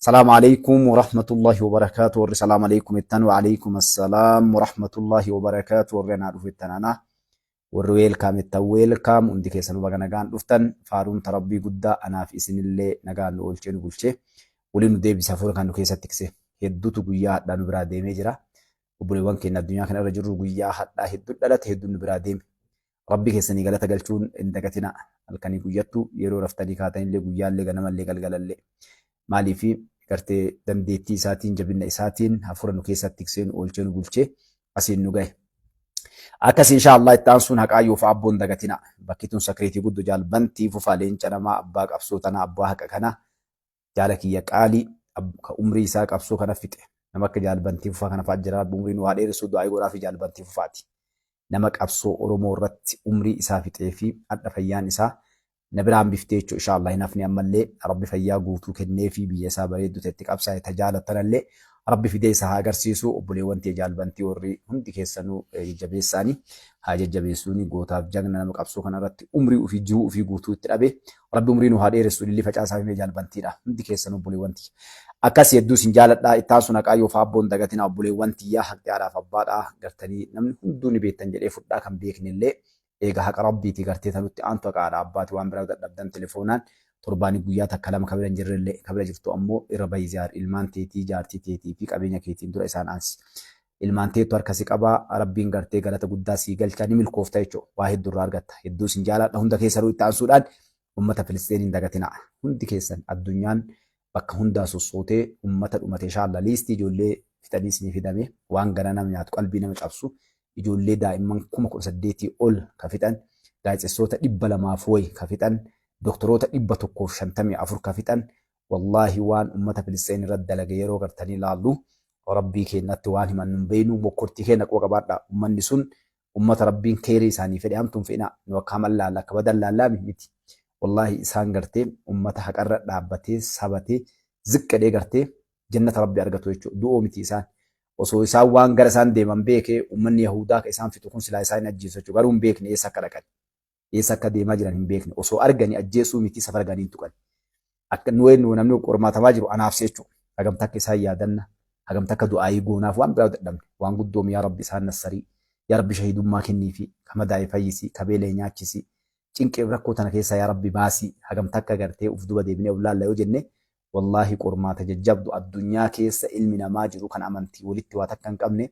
السلام عليكم ورحمة الله وبركاته. السلام عليكم التن وعليكم السلام ورحمة الله وبركاته. ورنا في التنانا والرويل كام التويل كام عندك يسلو بقى نجان دفتن فارون تربي قدا أنا في سن اللي نجان نقولش نقولش ولين ندي بسافر كانوا كيسة تكسي هدو تقويا دانو برادي ميجرا وبلوان كنا الدنيا كنا رجل قويا حتى هدو دلت هدو نبراديم ربي كيسني قالت قالشون إندكتنا الكني قويتو يرو رفتني كاتين اللي قويا اللي جنما اللي قال اللي مالي في gartee dandeettii isaatiin jabina isaatiin hafuura nu keessatti tikseen oolchee nu bulchee asiin nu gahe. Akkas inshaallah itti aansuun haqaayyuu fi abboon dagatina. Bakki tun sakreetii guddo jaalbantii fufaa leenca namaa abbaa qabsoo tanaa abbaa haqa kana jaala kiyya qaalii ka umrii isaa qabsoo kana fixe. Nama akka jaalbantii fufaa kana fa'aa jira umriin waa dheeressuu du'aa godhaa fi jaalbantii fufaati. Nama qabsoo Oromoo irratti umrii isaa fixee fi adda fayyaan isaa نبرام بفتيچو إن شاء الله ينافني أمالي ربي فياقو تو كنني في بيسا بريدو تتك أبسا يتجالة تنالي ربي في ديسا هاقر سيسو وبولي وانتي جال بانتي وري هندي كيسانو جبيساني حاجة جبيسوني قوتا بجاقنا نمك أبسو كان رتي أمري وفي جو وفي قوتو ترابي ربي أمرينو هادي رسول اللي فجأة سامي جال بانتي را هندي كيسانو بولي وانتي أكاس يدو سنجالة لا إتاسونا كايو فابون داقتنا بولي وانتي يا حق يعرف أبادا قرتني نمن هندوني بيتن جل إفردا كم بيكني اللي eega haqa rabbiiti gartee tanutti aantu haqaadha abbaati waan biraa dadhabdan telefoonaan torbaanii guyyaa takka lama kabira hin jirrellee kabira jirtu ammoo irra bayi ziyaar ilmaan teetii jaartii teetii fi qabeenya keetiin dura isaan aansi ilmaan teetu harkasi qabaa rabbiin gartee galata guddaa sii galchaa ni milkoofta jechuudha waa hedduu irraa argatta hedduu sin jaaladha hunda keessanuu itti aansuudhaan ummata filisteeniin dagatina hundi keessan addunyaan bakka hundaa sossootee ummata dhumate inshaalla liistii ijoollee fixanii isinii fidame waan gara nama nyaatu qalbii nama cabsu ijoollee daa'imman 18,000 ol ka fixan gaazexeessota 200 wayi ka fixan doktoroota 154 ka fixan wallaahi waan ummata filisteen irratti dalage yeroo gartanii laallu rabbii keenyatti waan himan nun beeynu mokkortii keenya qaba qabaadha ummanni sun ummata rabbiin keerii isaanii fedhe hamtuun fe'ina nu akka mallaala akka badan laalaami miti wallaahi isaan gartee ummata haqarra dhaabbatee sabatee ziqqadhee gartee jannata rabbi argatu jechuudha du'oo miti isaan osoo isaan waan gara isaan deeman beekee ummanni Yahudaa ka isaan fixu kun silaa isaan ajjeesu jechuudha. Garuu hin beekne eessa akka dhaqan. Eessa akka deemaa jiran hin beekne. Osoo arganii ajjeesuu miti safara ganii hin tuqan. Akka nu namni qormaatamaa jiru anaaf jechuudha. Hagamta akka isaan yaadanna. Hagamta akka du'aayii goonaaf waan biraa dadhabne. Waan guddoom yaa Rabbi isaan nassarii. Yaa Rabbi shahidummaa kennii fi kama daa'ii fayyisii kabeelee nyaachisii. Cinqee rakkoo tana keessaa yaa Rabbi baasii. Hagamta akka gartee uf duba deebinee uf laalla yoo jenne والله قرمات ججبدو الدنيا كيس علم نما جرو كان أمانتي ولدت واتكن قبني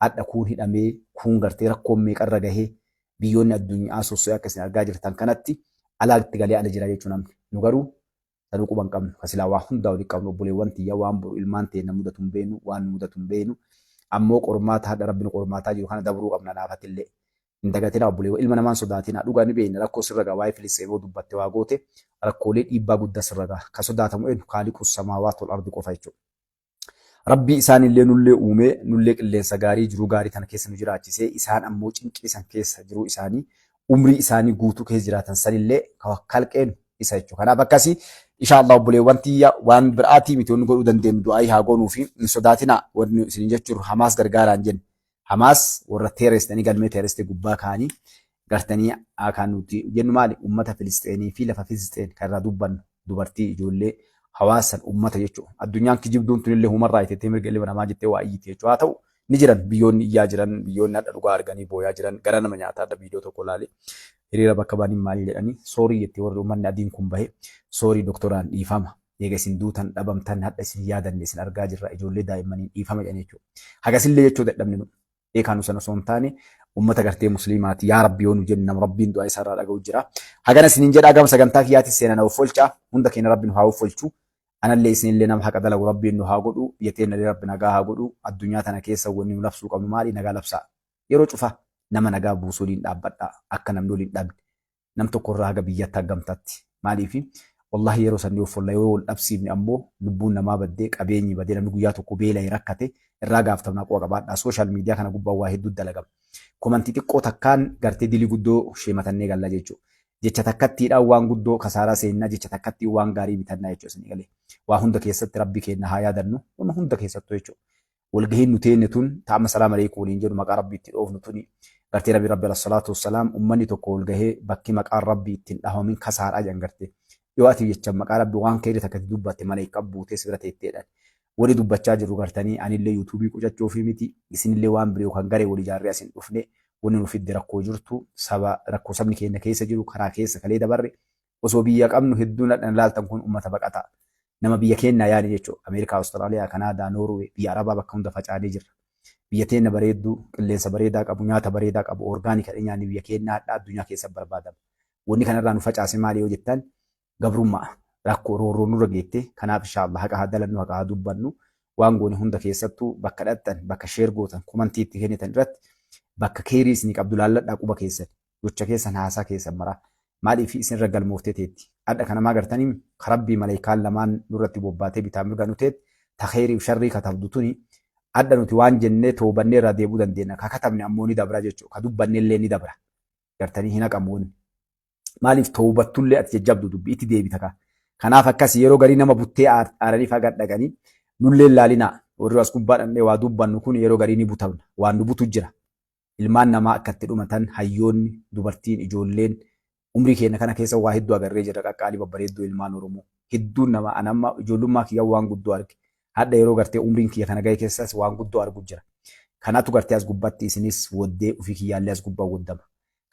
أكون هدامي كون غرتي ركوم ميك الرجاه بيون الدنيا أسوسيا كسر الجاجر تنكنتي على التجالي على جراجي تنام نجارو تلوكو بانكم خسلا واحد داودي كم نبولي وانتي يا وامبر المانتي نمودة بينو وان مودة بينو أمو قرمات هذا ربنا قرمات جرو كان دبرو قبنا نافت اللي indagatina obbolee ilma namaan sodaatina dhugaa ni beekna rakkoo sirra waa'ee filisxeemoo dubbatte waa goote rakkoolee dhiibbaa guddaa sirra ka sodaatamu eenyu kaaliqu samaawaati wal ardi qofa jechuudha. Rabbii isaan illee nullee uumee nullee qilleensa gaarii jiruu gaarii tana keessa nu jiraachisee isaan ammoo cinqiisan keessa jiruu isaanii umrii isaanii guutuu keessa jiraatan sanillee kalqeen isa jechuudha. Kanaaf akkasii inshaallah obboleewwan tiyya waan biraatii miti wanni godhuu dandeenyu du'aa haa goonuu fi hin sodaatina wanni isin jechuun Hamaas gargaaraan jenna. Hamas warra teerestanii galmee teerestee gubbaa kaanii gartanii akaan nuti jennu maali ummata filisteenii fi lafa filisteen kan irraa dubbannu dubartii ijoollee hawaasan ummata jechuudha. Addunyaan kijibduun tunillee humarraa itee mirga ilma namaa jettee waa iyyite jechuudha. Haa ta'u ni jiran biyyoonni iyyaa jiran biyyoonni adda dhugaa arganii booyaa jiran gara nama nyaataa adda biidiyoo tokko laalee hiriira bakka baanii maal jedhanii soorii jettee warri uummanni adiin kun bahe soorii doktoraan dhiifama. Eega isin duutan dhabamtan hadha isin yaadanne isin argaa jirra ijoollee daa'immanii dhiifama jedhan jechuudha. Hagasillee jechuu dadhabne nu. Eekaanu sana osoo hin taane ummata gartee musliimaati yaa rabbi yoo nu jennu nama rabbiin du'aa isaarraa dhaga'u jira. Hagana isiniin jedhaa gama sagantaa kiyyaatti seenan of folchaa hunda keenya rabbiin haa folchu. Anallee isinillee nama haqa dalagu rabbiin nu haa godhu biyyateenillee rabbi nagaa haa godhu addunyaa tana keessa wanni nu labsuu qabnu maali nagaa labsaa. Yeroo cufa nama nagaa buusuu waliin dhaabbadhaa akka namni waliin dhabne nam tokkorraa haga biyyatti haggamtatti maaliifi wallahi yeroo sanni of folla yoo wal dhabsiifne ammoo lubbuun namaa baddee qabeenyi baddee namni guyyaa tokko beela'ee rakkate irraa gaafatamna qofa qabaadha. Sooshaal miidiyaa kana gubbaa waa hedduu dalagama. Komantii xiqqoo takkaan gartee dilii guddoo sheematannee galla jechuudha. Jecha takkattiidhaan waan guddoo kasaaraa seennaa jecha takkattii waan gaarii bitannaa jechuudha isin galee. Waa hunda keessatti rabbi keenya haa yaadannu waan hunda keessattuu jechuudha. Walgahiin nu teenne tun taa'ama salaam aleekum waliin jedhu maqaa rabbi itti dhoofnu tuni gartee rabbi alayhi salaatu wassalaam ummanni tokko walgahee bakki maqaan rabbi ittiin dhahamin kasaaraa jedhan gartee. yoo ati jecha maqaa rabbi waan keenya takkatti dubbatte malee qabbuutee sibira teetteedhaan wali dubbachaa jiru gartanii anillee yuutuubii qucachuu fi miti isinillee waan biroo kan garee wali ijaarree asin dhufne wanni nu fidde rakkoo jirtu rakkoo sabni keenya keessa jiru karaa keessa kalee dabarre osoo biyya qabnu hedduun dhadhan laaltan kun uummata baqataa nama biyya keenyaa yaani jechuudha Ameerikaa, Awustiraaliyaa, Kanaadaa, Noorwee biyya Arabaa bakka hunda facaanee jirra. Biyya teenya bareedduu qilleensa bareedaa qabu nyaata bareedaa qabu orgaanika nyaanni biyya keenyaa addunyaa keessa barbaadama. Wanni kanarraa nu facaase maali yoo jettan gabrummaa rakkoo roorroo nurra geette kanaaf inshaallah haqa haa dalannu haqa haa dubbannu waan goone hunda keessattuu bakka dhadhan bakka sheer gootan komantiitti kennitan irratti bakka keerii isinii qabdu laalladhaa quba keessan gocha keessan haasaa keessan maraa maaliif isinirra galmooftee teetti adda kana maa gartanii karabbii maleekaan lamaan nurratti bobbaatee bitaa mirga nuteet takheerii sharrii katabdu tuni adda nuti waan jennee toobannee irraa deebuu dandeenya ka katabne ammoo ni dabra jechuudha ka dubbanne illee ni dabra gartanii hin haqamuun maaliif toobattullee ati jajjabdu dubbii itti deebita ka kanaaf akkas yeroo garii nama buttee aaranii fagaa dhaqanii nullee laalinaa warri as gubbaa dhandhee waa dubbannu kun yeroo garii ni butamna waan nu butu jira ilmaan namaa akkatti dhumatan hayyoonni dubartiin ijoolleen umrii keenya kana keessa waa hedduu agarree jira qaqqaalii babbareedduu ilmaan Oromoo hedduun nama anamma ijoollummaa kiyyaa waan guddoo arge hadda yeroo gartee umriin kiyya kana ga'e keessas waan guddoo argu jira kanatu gartee as gubbatti isinis woddee ofii kiyyaallee as gubbaa woddama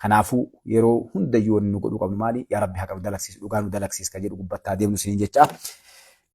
kanaafuu yeroo hundayyuu nu godhuu qabnu maali yaa rabbi haqa nu dalagsiis dhugaa nu dalagsiis kan jedhu gubbattaa deemnu isiniin jecha